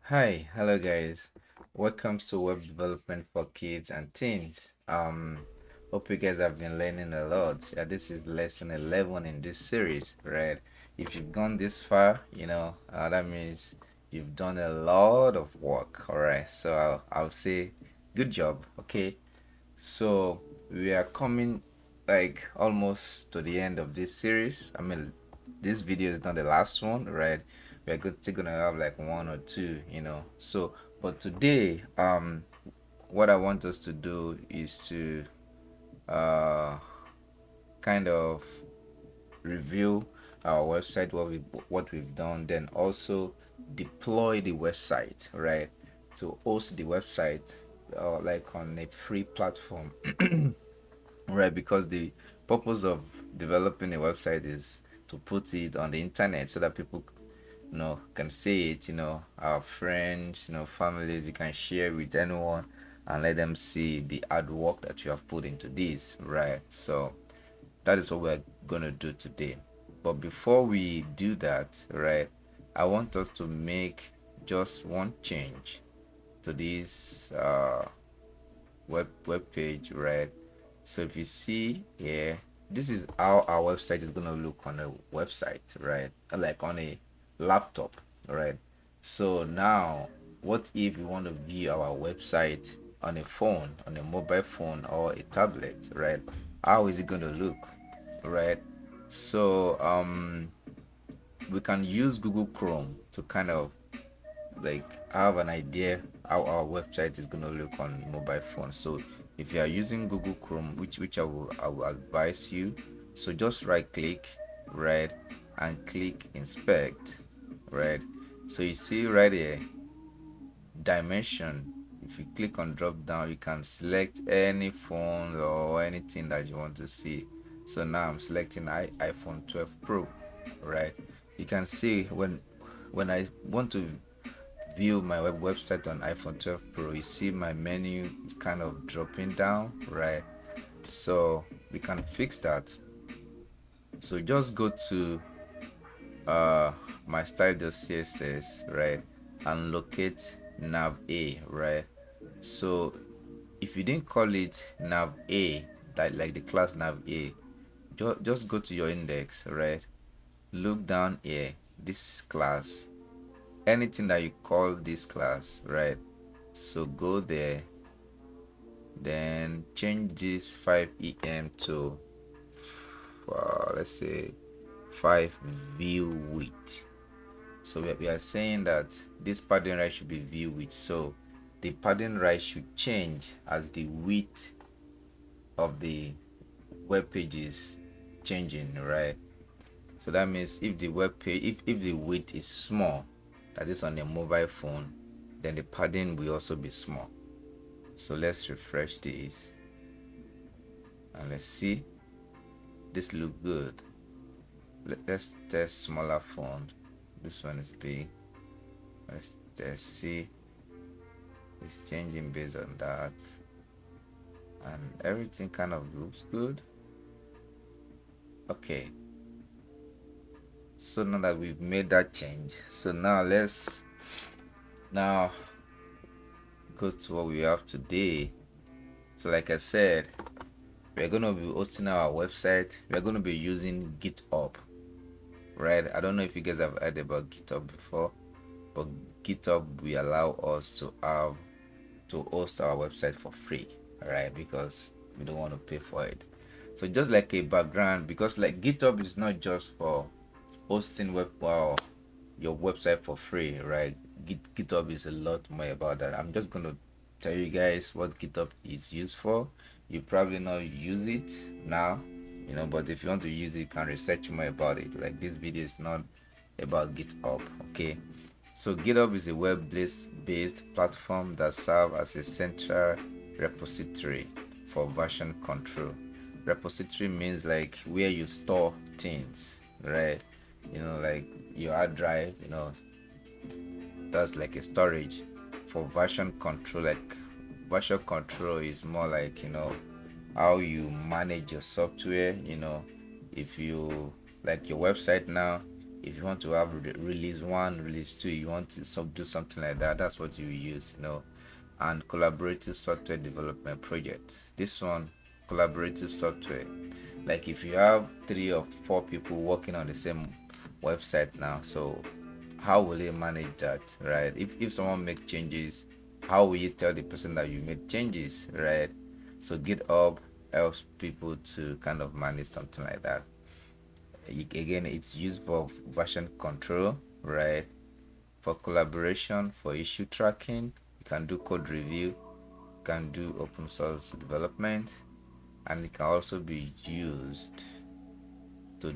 Hi, hello guys. Welcome to Web Development for Kids and Teens. Hope you guys have been learning a lot. Yeah, this is lesson 11 in this series, right? If you've gone this far, that means you've done a lot of work, all right? So I'll say good job, okay? So we are coming like almost to the end of this series. I mean, this video is not the last one, right? We're still gonna have like one or two, So, but today, what I want us to do is to uh kind of review our website, what we've done, then also deploy the website, right? To host the website, like on a free platform. Right, because the purpose of developing a website is to put it on the internet so that people, can see it, our friends, families, you can share with anyone and let them see the hard work that you have put into this, right? So that is what we're gonna do today. But before we do that, right, I want us to make just one change to this web page, right? So if you see here, this is how our website is gonna look on a website, right? Like on a laptop, right? So now, what if you want to view our website on a phone, on a mobile phone or a tablet, right? How is it gonna look, right? So we can use Google Chrome to kind of like have an idea how our website is gonna look on mobile phone. So if you are using Google Chrome, which I will advise you, so just right click, right, and click inspect, right. So you see right here dimension. If you click on drop down, you can select any phone or anything that you want to see. So now I'm selecting iPhone 12 Pro, right. You can see when I want to view my website on iPhone 12 Pro, you see my menu is kind of dropping down, right? So we can fix that. So just go to uh my style.css, right, and locate nav A, right? So if you didn't call it nav A, like the class nav A, just go to your index, right? Look down here, this class, anything that you call this class, right? So go there, then change this 5 em to let's say 5 view width. So we are saying that this padding right should be view width, so the padding right should change as the width of the web page is changing, right? So that means if the web page, if the width is small, that is on a mobile phone, then the padding will also be small. So let's refresh this and let's see. This look good. Let's test smaller font. This one is big. Let's test see. It's changing based on that, and everything kind of looks good. Okay. So now that we've made that change, so now let's now go to what we have today. So like I said, we're gonna be hosting our website. We're gonna be using GitHub, right? I don't know if you guys have heard about GitHub before, but GitHub will allow us to host our website for free, right? Because we don't want to pay for it. So just like a background, because like GitHub is not just for hosting your website for free, right? GitHub is a lot more about that. I'm just gonna tell you guys what GitHub is used for. You probably not use it now, but if you want to use it, you can research more about it. Like this video is not about GitHub, okay? So GitHub is a web-based platform that serves as a central repository for version control. Repository means like where you store things, right? Like your hard drive, that's like a storage. For version control, like version control is more like, how you manage your software. If you like your website now, if you want to have release 1, release 2, you want to do something like that, that's what you use, and collaborative software development project. This one, collaborative software, like if you have 3 or 4 people working on the same website now, so how will you manage that, right? If someone make changes, how will you tell the person that you made changes, right? So GitHub helps people to kind of manage something like that. Again, it's used for version control, right? For collaboration, for issue tracking, you can do code review, you can do open source development, and it can also be used to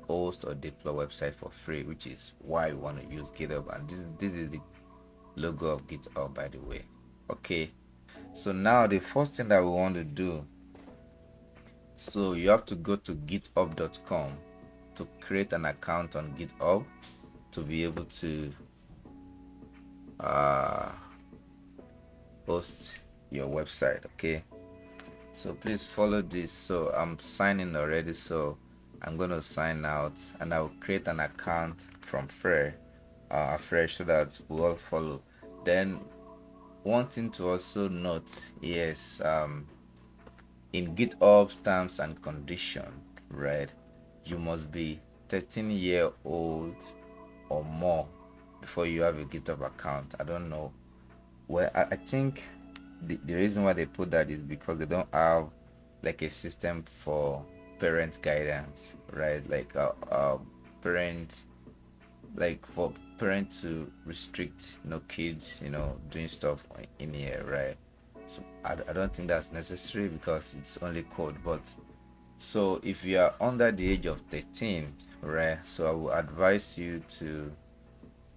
host or deploy website for free, which is why we want to use GitHub. And this is the logo of GitHub, by the way. Okay, so now the first thing that we want to do, so you have to go to github.com to create an account on GitHub to be able to host your website. Okay, so please follow this. So I'm signing already, so I'm going to sign out and I'll create an account from fresh so that we all follow. Then one thing to also note, yes, in GitHub's terms and condition, right, you must be 13-year-old or more before you have a GitHub account. I don't know. Well, I think the reason why they put that is because they don't have like a system for parent guidance, right? Like parent, like for parents to restrict kids doing stuff in here, right? So I don't think that's necessary because it's only code. But so if you are under the age of 13, right, so I will advise you to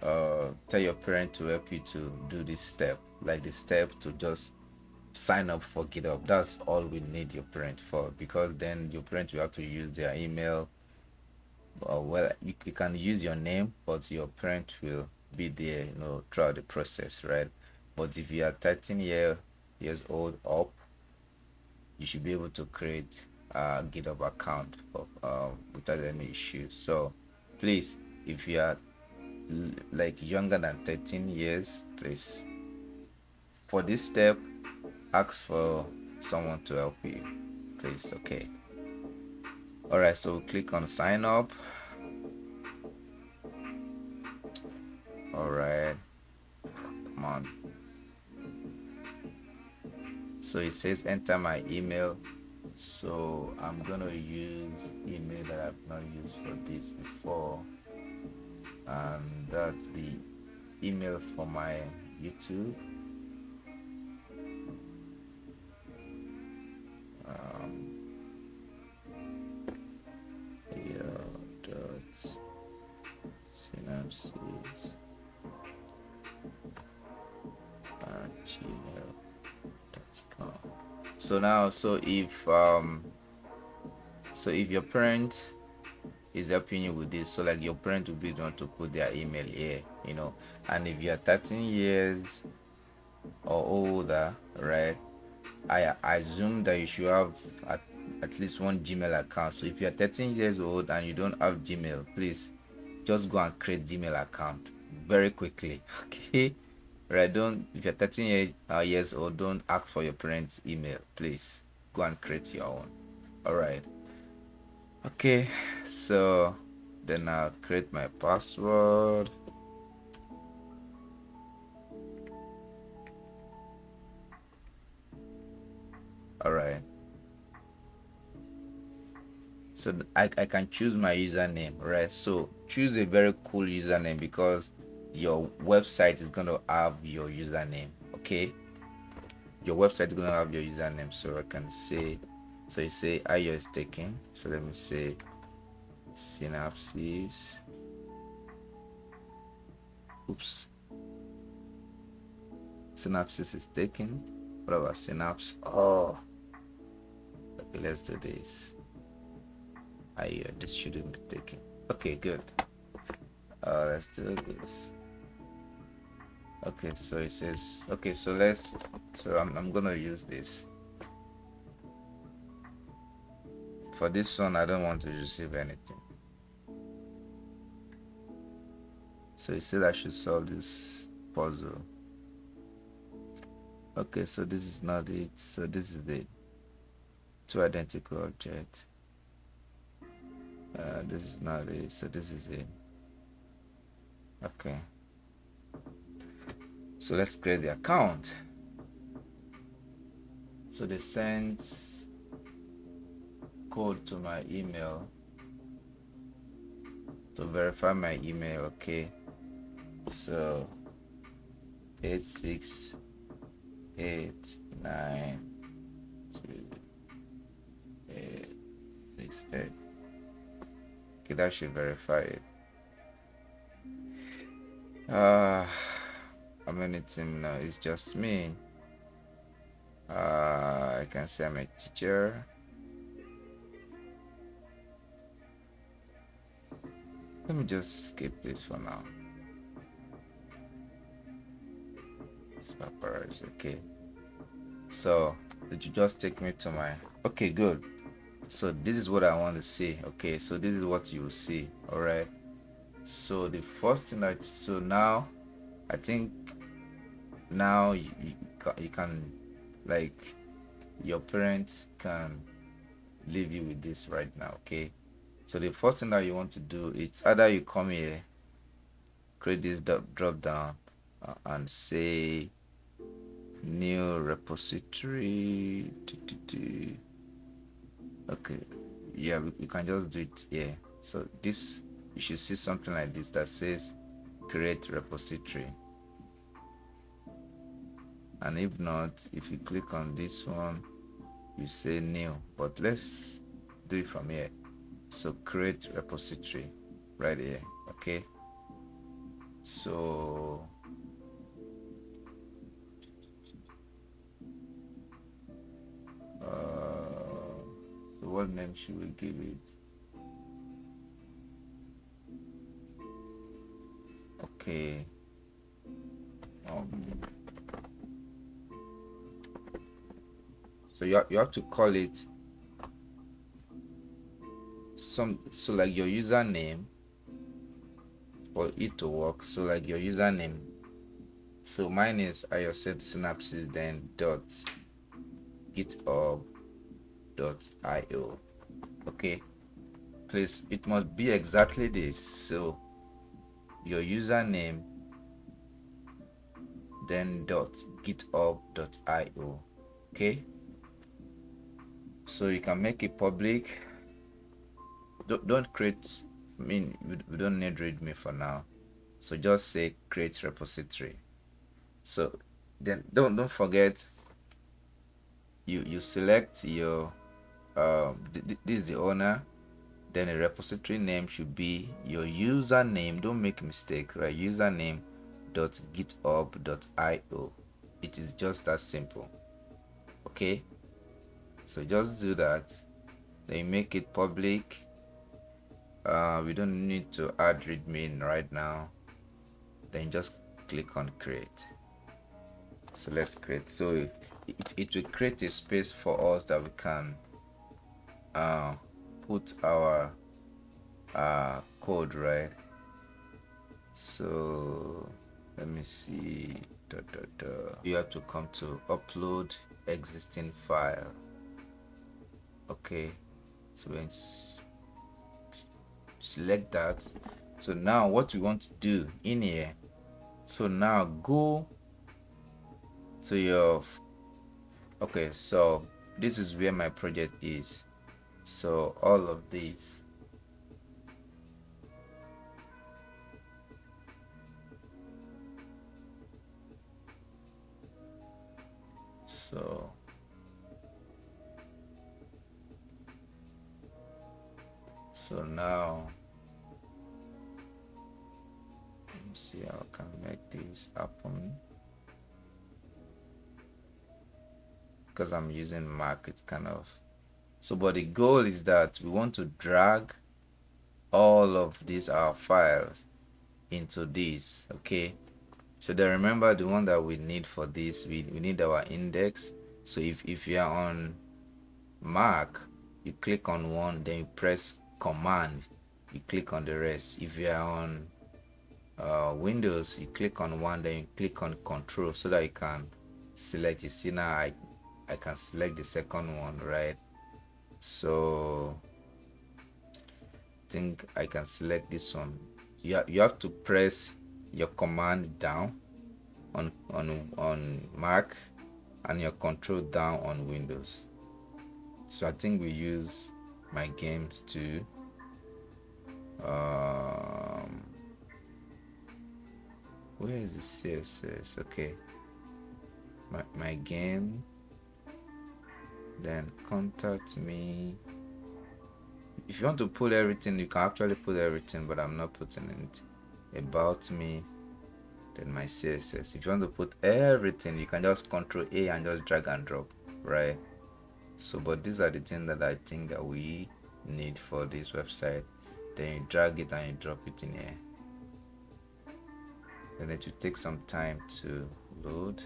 tell your parent to help you to do this step, like the step to just sign up for GitHub. That's all we need your parent for, because then your parent will have to use their email. Well, you can use your name, but your parent will be there throughout the process, right? But if you are 13 years old up, you should be able to create a GitHub account without any issues. So please, if you are like younger than 13 years, please, for this step, ask for someone to help you, please. Okay, all right, so click on sign up. All right, come on. So it says enter my email, so I'm gonna use email that I've not used for this before, and that's the email for my YouTube. Dot synapses at gmail.com. So now, so if your parent is helping you with this, so like your parent will be the one to put their email here, and if you're 13 years or older, right, I assume that you should have at least one Gmail account. So if you're 13 years old and you don't have Gmail, please just go and create Gmail account very quickly. Okay, right? Don't, if you're 13 years old, don't ask for your parents' email. Please go and create your own. All right. Okay, so then I'll create my password. All right, so I can choose my username, right? So choose a very cool username because your website is going to have your username. Okay, your website is going to have your username. So I can say, so you say IO is taken, so let me say synapses. Oops, synapses is taken. What about synapse? Oh, okay, let's do this. This shouldn't be taken. Okay, good. Let's do this. Okay, so it says, okay, so I'm gonna use this. For this one, I don't want to receive anything. So it said I should solve this puzzle. Okay, so this is not it. So this is it. Two identical objects. This is not it. So this is it. Okay. So let's create the account. So they sent code to my email to verify my email. Okay. So 868926868. Okay, that should verify it. How many team now? It's just me. I can say I'm a teacher. Let me just skip this for now. It's paparazzi. Okay. So did you just take me to my? Okay, good. So this is what I want to see. Okay, so this is what you will see. All right. So the first thing so now I think now you can, like, your parents can leave you with this right now. Okay, so the first thing that you want to do, it's either you come here, create this drop down, and say new repository. Okay, yeah, we can just do it here. So this, you should see something like this that says create repository. And if not, if you click on this one, you say new. But let's do it from here. So create repository right here. Okay, so so what name should we give it? Okay, so you have to call it so like your username for it to work. So like your username, so mine is IOSET synapses then dot github.io. okay, please, it must be exactly this. So your username then dot github.io. okay, so you can make it public. Don't create, I mean, we don't need readme for now, so just say create repository. So then don't forget, you select your this is the owner, then a repository name should be your username. Don't make a mistake, right? Username dot github.io. it is just that simple. Okay, so just do that, then you make it public. We don't need to add readme in right now, then just click on create. So let's create. So it will create a space for us that we can put our code, right? So let me see. You have to come to upload existing file. Okay, so when select that. So now what we want to do in here, so now go to your, okay, so this is where my project is. So all of these, so now let me see how I can make this happen, because I'm using Mac. It's kind of, so but the goal is that we want to drag all of these our files into this. Okay, so then remember the one that we need for this, we need our index. So if you are on Mac, you click on one, then you press command, you click on the rest. If you are on Windows, you click on one, then you click on control so that you can select. You see now I can select the second one, right? So I think I can select this one. You have to press your command down on Mac and your control down on Windows. So I think we use my games to where is the CSS? Okay, my game, then contact me. If you want to put everything, you can actually put everything, but I'm not putting it. About me, then my CSS. If you want to put everything, you can just Control A and just drag and drop, right? So, but these are the things that I think that we need for this website. Then you drag it and you drop it in here. Then it will take some time to load.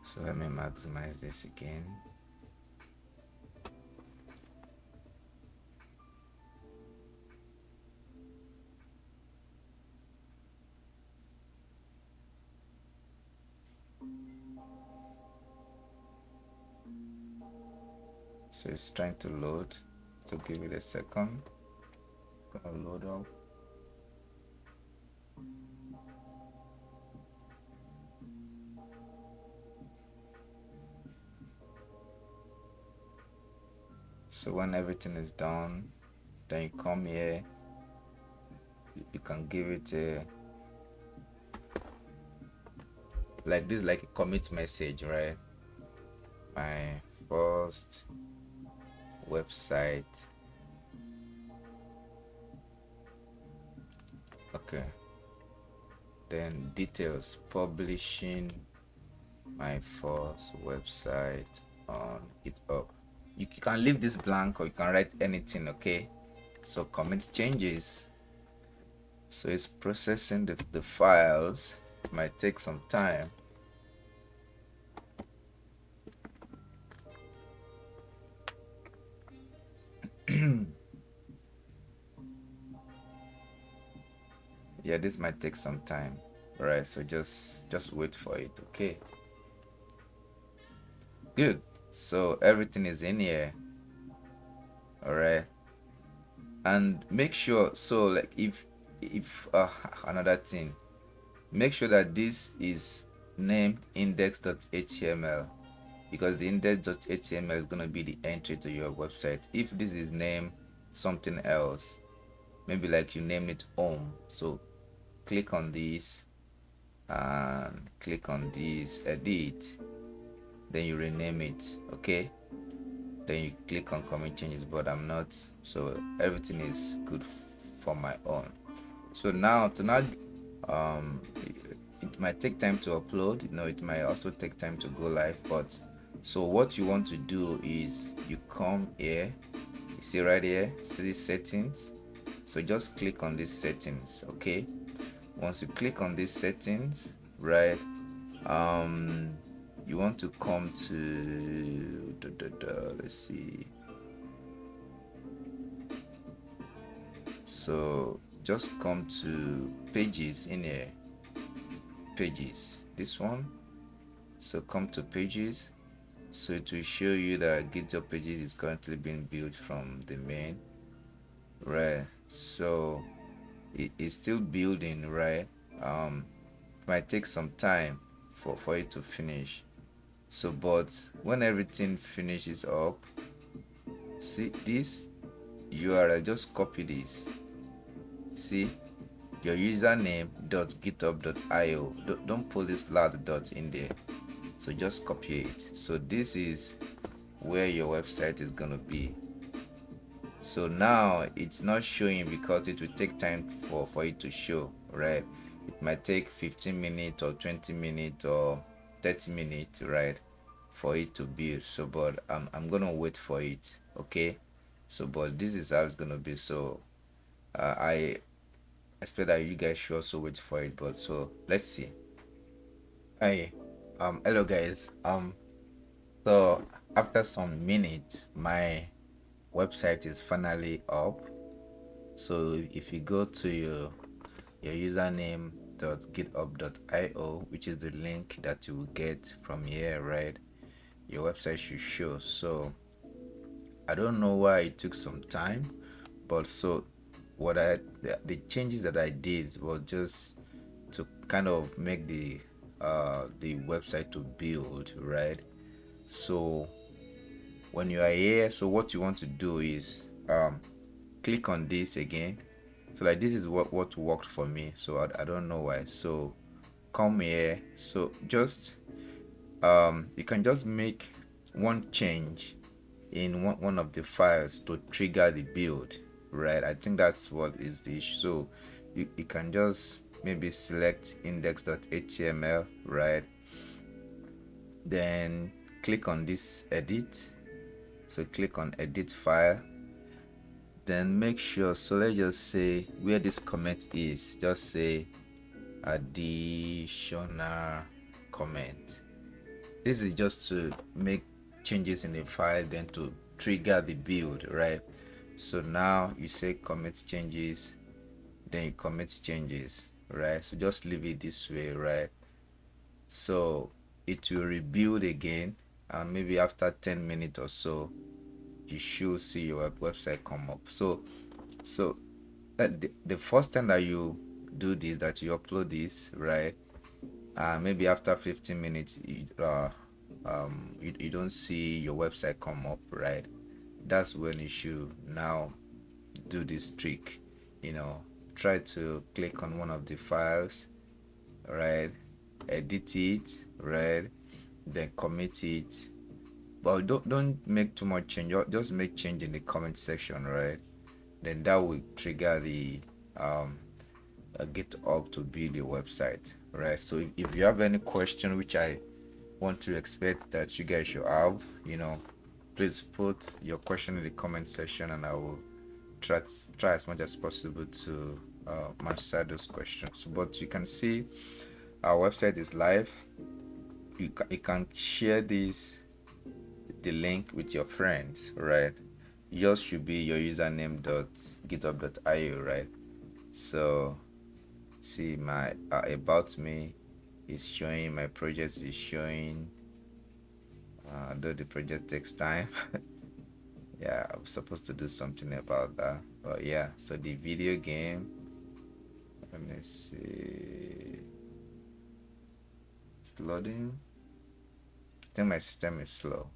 So let me maximize this again. So it's trying to load, so give it a second. Gonna load up. So when everything is done, then you come here, you can give it a like this, like a commit message, right? My first website. Okay, then details, publishing my first website on GitHub. You can leave this blank or you can write anything. Okay, so commit changes. So it's processing the files. It might take some time. Yeah, this might take some time. All right, so just wait for it. Okay, good. So everything is in here. All right, and make sure, so like if another thing, make sure that this is named index.html, because the index.html is going to be the entry to your website. If this is named something else, maybe like you name it home, so click on this and click on this, edit, then you rename it. Okay, then you click on commit changes, but I'm not, so everything is good for my own. So now to not it might take time to upload, it might also take time to go live, but so what you want to do is you come here, you see right here, see these settings, so just click on these settings. Okay, once you click on these settings, right, you want to come to let's see, so just come to pages in here, pages, this one. So come to pages, so it will show you that GitHub pages is currently being built from the main, right? So it is still building, right? It might take some time for it to finish. So but when everything finishes up, see this URL, just copy this, see your username .github.io, don't put this loud dot in there, so just copy it. So this is where your website is gonna be. So now it's not showing because it will take time for it to show, right? It might take 15 minutes or 20 minutes or 30 minutes, right, for it to build. So but I'm gonna wait for it. Okay, so but this is how it's gonna be. So I expect that you guys should also wait for it. But so let's see. Hi, hello guys. So after some minutes, my website is finally up. So if you go to your username.github.io, which is the link that you will get from here, right? Your website should show. So I don't know why it took some time, but so what the changes that I did was just to kind of make the website to build, right? So when you are here, so what you want to do is click on this again. So like this is what worked for me, so I don't know why. So come here, so just you can just make one change in one of the files to trigger the build, right? I think that's what is the issue. So you can just maybe select index.html, right? Then click on this edit. So click on edit file, then make sure, so let's just say where this comment is, just say additional comment. This is just to make changes in the file, then to trigger the build, right? So now you say commit changes, then you commit changes, right? So just leave it this way, right? So it will rebuild again, and maybe after 10 minutes or so you should see your website come up. So the first time that you do this, that you upload this, right? Maybe after 15 minutes you don't see your website come up, right? That's when you should now do this trick. Try to click on one of the files, right? Edit it, right? Then commit it, but don't make too much change. Just make change in the comment section, right? Then that will trigger the GitHub to build your website, right? So if you have any question, which I want to expect that you guys should have, please put your question in the comment section, and I will try as much as possible to answer those questions. But you can see our website is live. You can share the link with your friends, right? Yours should be your username.github.io, right? So see, my about me is showing, my project is showing, though the project takes time. Yeah, I'm supposed to do something about that, but yeah. So the video game, let me see, it's loading. I think my system is slow.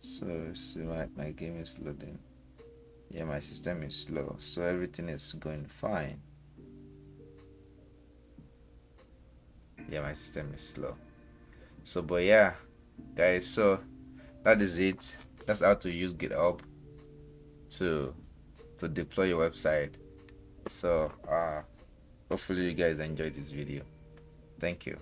So see, my game is loading. Yeah, my system is slow, so everything is going fine. Yeah, my system is slow. So but yeah guys, so that is it. That's how to use GitHub to deploy your website. So hopefully you guys enjoyed this video. Thank you.